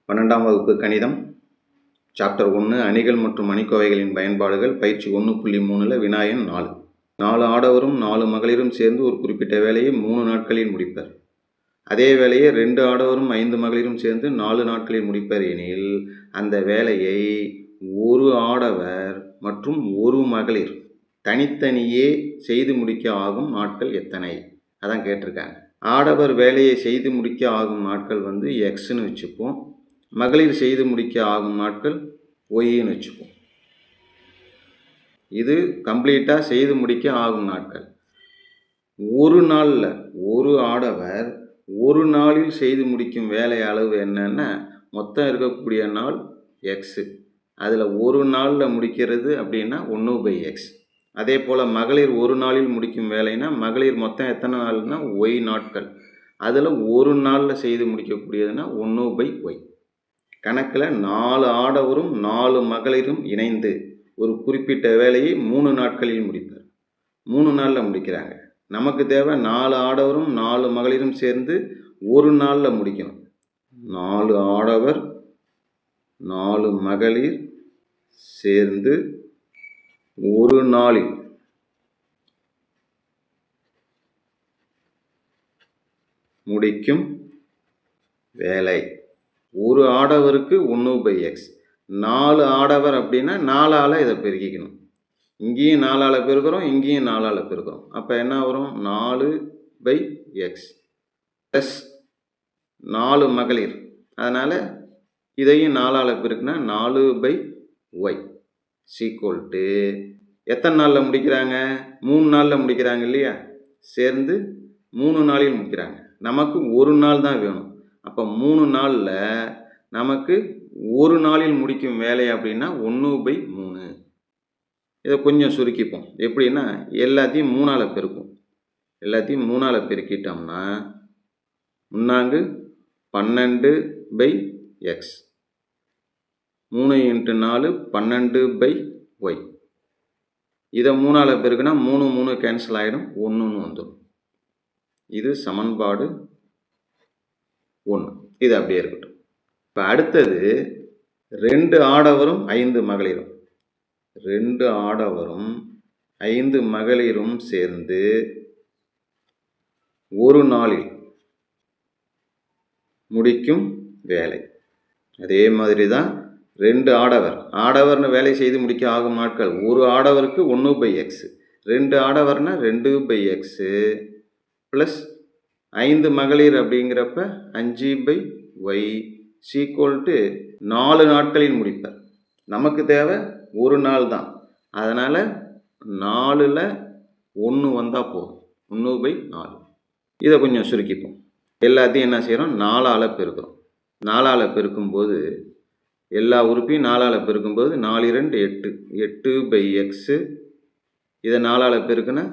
12ஆம் வகுப்பு கணிதம் சாப்டர் 1 அணிகள் மற்றும் அணிக்கோவைகளின் பயன்பாடுகள் பயிற்சி 1.3 வினா எண் 4. 4 ஆடவரும் 4 மகளிரும் சேர்ந்து ஒரு குறிப்பிட்ட வேலையை 3 நாட்களில் முடிப்பர். அதே வேலையை 2 ஆடவரும் 5 மகளிரும் சேர்ந்து 4 நாட்களில் முடிப்பர் எனில் அந்த வேலையை ஒரு ஆடவர் மற்றும் ஒரு மகளிர் தனித்தனியே செய்து முடிக்க ஆகும் நாட்கள் எத்தனை? அதான் கேட்டிருக்காங்க. ஆடவர் வேலையை செய்து முடிக்க ஆகும் நாட்கள் எக்ஸ்ன்னு வச்சுப்போம். மகளிர் செய்து முடிக்க ஆகும் நாட்கள் ஒய்ன்னு வச்சுப்போம். இது கம்ப்ளீட்டாக செய்து முடிக்க ஆகும் நாட்கள். ஒரு நாளில் ஒரு ஆடவர் ஒரு நாளில் செய்து முடிக்கும் வேலை அளவு என்னன்னா மொத்தம் இருக்கக்கூடிய நாள் எக்ஸு. அதில் ஒரு நாளில் முடிக்கிறது அப்படின்னா 1/x. அதே போல் மகளிர் ஒரு நாளில் முடிக்கும் வேலைன்னா மகளிர் மொத்தம் எத்தனை நாள்னா ஒய் நாட்கள். அதில் ஒரு நாளில் செய்து முடிக்கக்கூடியதுன்னா 1/y. கணக்கில் 4 ஆடவரும் 4 மகளிரும் இணைந்து ஒரு குறிப்பிட்ட வேலையை 3 நாட்களில் முடிப்பர். 3 நாளில் முடிக்கிறாங்க. நமக்கு தேவை 4 ஆடவரும் 4 மகளிரும் சேர்ந்து ஒரு நாளில் முடிக்கணும். 4 ஆடவர் 4 மகளிர் சேர்ந்து ஒரு நாளில் முடிக்கும் வேலை. ஒரு ஆடவருக்கு 1/x. 4 ஆடவர் அப்படின்னா 4ஆல் இதை பெருக்கிக்கணும். இங்கேயும் 4ஆல் பெருக்கிறோம், இங்கேயும் 4ஆல் பெருக்கிறோம். அப்போ என்ன வரும்? 4/x ப்ளஸ் 4 மகளிர். அதனால் இதையும் 4ஆல் பெருக்குனா 4/y சீக்வல் டு எத்தனை நாளில் முடிக்கிறாங்க? 3 நாளில் முடிக்கிறாங்க இல்லையா? சேர்ந்து 3 நாளில் முடிக்கிறாங்க. நமக்கு ஒரு நாள் தான் வேணும். அப்போ 3 நாளில் நமக்கு ஒரு நாளில் முடிக்கும் வேலை அப்படின்னா 1/3. இதை கொஞ்சம் சுருக்கிப்போம். எப்படின்னா எல்லாத்தையும் 3ஆல் பெருக்கும். எல்லாத்தையும் 3ஆல் பெருக்கிட்டோம்னா 3 12/x. 3 × 4 12/y. இதை 3ஆல் பெருக்குனா 3 3 கேன்சல் ஆகிடும், 1ன்னு வந்துடும். இது சமன்பாடு 1. இது அப்படியே இருக்கட்டும். இப்போ அடுத்தது 2 ஆடவரும் 5 மகளிரும் 2 ஆடவரும் 5 மகளிரும் சேர்ந்து ஒரு நாளில் முடிக்கும் வேலை. அதே மாதிரி தான் 2 ஆடவர்னு வேலை செய்து முடிக்க ஆகும் நாட்கள். ஒரு ஆடவருக்கு 1/x. 2 ஆடவர்னா 2/x ப்ளஸ் 5 மகளிர் அப்படிங்கிறப்ப 5/y சீக்வல் டு 4 நாட்களில் முடிப்பர். நமக்கு தேவை ஒரு நாள் தான். அதனால் 4ல் 1 வந்தால் போதும், 1/4. இதை கொஞ்சம் சுருக்கிப்போம். எல்லாத்தையும் என்ன செய்கிறோம்? 4ஆல் பெருக்கிறோம். 4ஆல் பெருக்கும்போது எல்லா உறுப்பையும் 4ஆல் பெருக்கும்போது 4 2 8 8/x. இதை 4ஆல் பெருக்குன்னா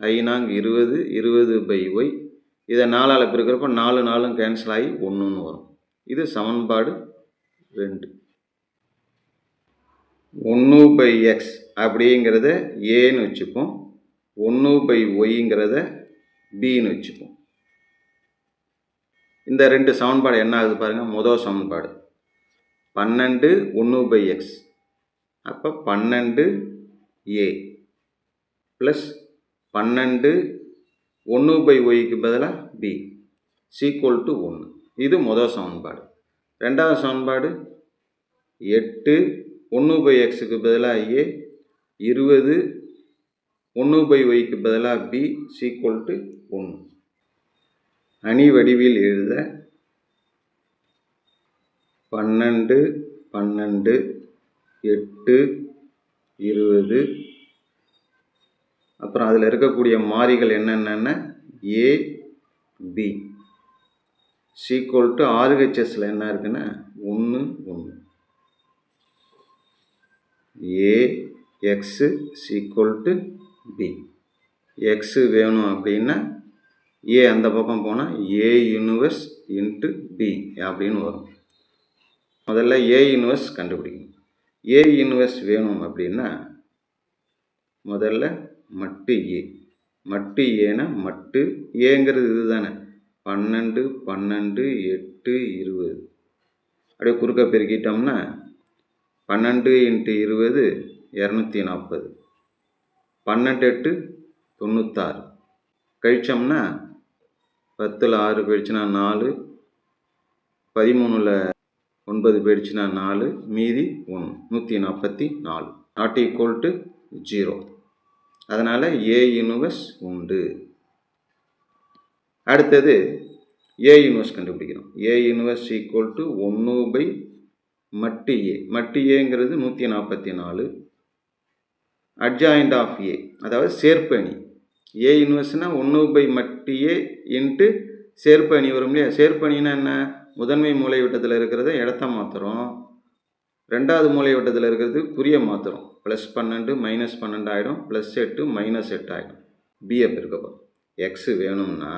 5 20 20/y. இதை 4ஆல் பெருக்கிறப்ப 4 4 கேன்சல் ஆகி 1ன்னு வரும். இது சமன்பாடு 2. 1/x அப்படிங்கிறத ஏன்னு வச்சுப்போம். 1/yங்கிறத பின்னு வச்சுப்போம். இந்த 2 சமன்பாடு என்ன ஆகுது பாருங்கள். முதல் சமன்பாடு 12 1/x. அப்போ 12a ப்ளஸ் 12 1/yக்கு பதிலாக b சீக்வல் டு 1. இது முதல் சமன்பாடு. ரெண்டாவது சமன்பாடு 8 1/xக்கு பதிலாக a 20 1/yக்கு பதிலாக b சீக்வல் டு 1. அணி வடிவில் எழுத 12 12 8 20. அப்புறம் அதில் இருக்கக்கூடிய மாறிகள் என்னென்னா a b சீக்வல் டு RHSல என்ன இருக்குன்னா 1 1. a x equal to b. x வேணும் அப்படின்னா a அந்த பக்கம் போனால் a இன்வர்ஸ் இன்ட்டு b அப்படின்னு வரும். முதல்ல a இன்வர்ஸ் கண்டுபிடிக்கணும். a இன்வர்ஸ் வேணும் அப்படின்னா முதல்ல மட்டு a. மட்டு ஏன்னா மட்டு ஏங்கிறது இது தானே. 12 12 8 20. அப்படியே குறுக்க பெருக்கிட்டோம்னா 12 × 20 240, 12 8 96, கழிச்சோம்னா 10ல் 6 போயிடுச்சுன்னா 4, 13ல் 9 போயிடுச்சுன்னா 4, மீதி 1, 144, நாட் ஈக்குவல் டு 0. அதனால் ஏ இன்வர்ஸ் உண்டு. அடுத்தது ஏ இன்வர்ஸ் கண்டுபிடிக்கிறோம். ஏ இன்வர்ஸ் ஈக்குவல் டு 1/மட்டு ஏ. மட்டு ஏங்கிறது 144, அட்ஜாயிண்ட் ஆஃப் ஏ, அதாவது சேர்ப்பு அணி. ஏ இன்வர்ஸ்னால் 1/மட்டு ஏ இன்ட்டு சேர்ப்பு அணி வரும் இல்லையா? சேர்ப்பு அணின்னா என்ன? முதன்மை மூலை வட்டத்தில் இருக்கிறத இடத்த மாற்றுறோம், ரெண்டாவது மூலை வட்டத்தில் இருக்கிறது குறிய மாற்றுறோம். +12 -12 ஆகிடும், +8 -8 ஆகிடும். பியை பெருக்கப்போம். எக்ஸு வேணும்னா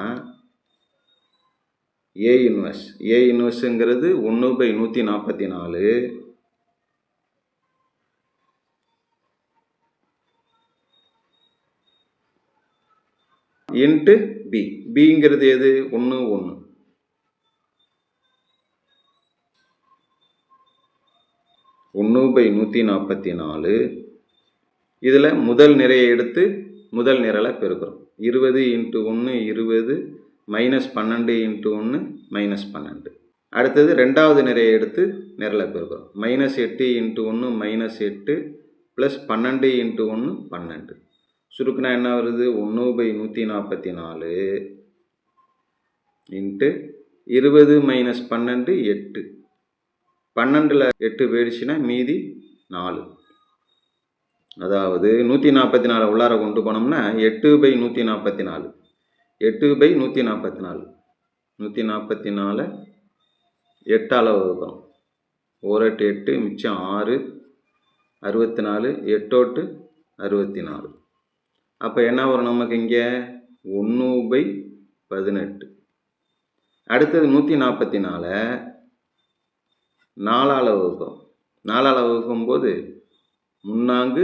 ஏ இன்வர்ஸுங்கிறது 1/144 இன்ட்டு பி. பிங்கிறது எது? 1 1. 1/144. இதில் முதல் நிறையை எடுத்து முதல் நிரலை பெருக்கிறோம். 20 × 1 20, -12 × 1 -12. அடுத்தது ரெண்டாவது நிறையை எடுத்து நிரலை பெருக்கிறோம். -8 × 1 -8, +12 × 1 12. சுருக்குனா என்ன வருது? 1/144 இன்ட்டு 20 - 12 8. 12ல் 8 போயிடுச்சுன்னா மீதி 4. அதாவது 144 உள்ளார கொண்டு போனோம்னா 8/144. 8/144. 144 8ஆல் வகுக்கிறோம். 1 8 8, மிச்சம் 6, 64, 8 64. அப்போ என்ன வரும் நமக்கு இங்கே? 1/18. அடுத்தது 144 4ஆல் வகுக்கிறோம். 4ஆல் வகுக்கும்போது 3 4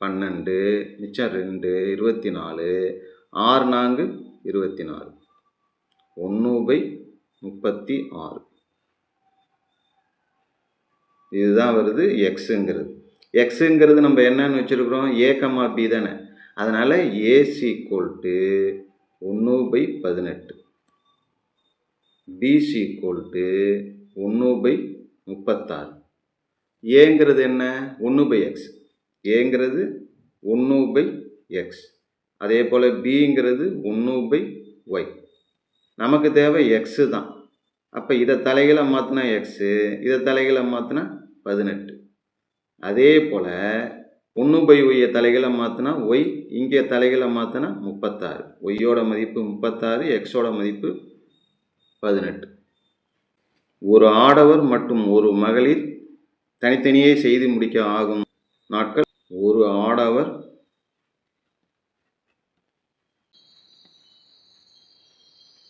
12, மிச்சம் 2 24, 6 4 24, 1/36. இதுதான் வருது எக்ஸுங்கிறது. எக்ஸுங்கிறது நம்ம என்னன்னு வச்சுருக்கிறோம்? ஏ, பி தானே. அதனால் ஏஸ் ஈக்குவல் டு 1/18, பிஸ் ஈக்குவல் டு 1/36. ஏங்கிறது என்ன? 1/x. ஏங்கிறது 1/x. அதே போல் பிங்கிறது 1/y. நமக்கு தேவை எக்ஸு தான். அப்போ இதை தலைகளை மாற்றினா எக்ஸு, இதை தலைகளை மாற்றினா 18. அதே போல் 1/y தலைகளை மாற்றினா ஒய், இங்கே தலைகளை மாற்றினா 36. ஒய்யோட மதிப்பு 36, எக்ஸோட மதிப்பு 18. ஒரு ஆடவர் மற்றும் ஒரு மகளிர் தனித்தனியே செய்து முடிக்க ஆகும் நாட்கள். ஒரு ஆடவர்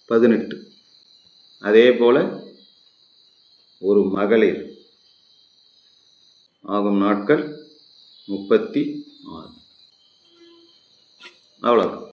18, அதே போல் ஒரு மகளிர் ஆகும் நாட்கள் 36. அவ்வளோதான்.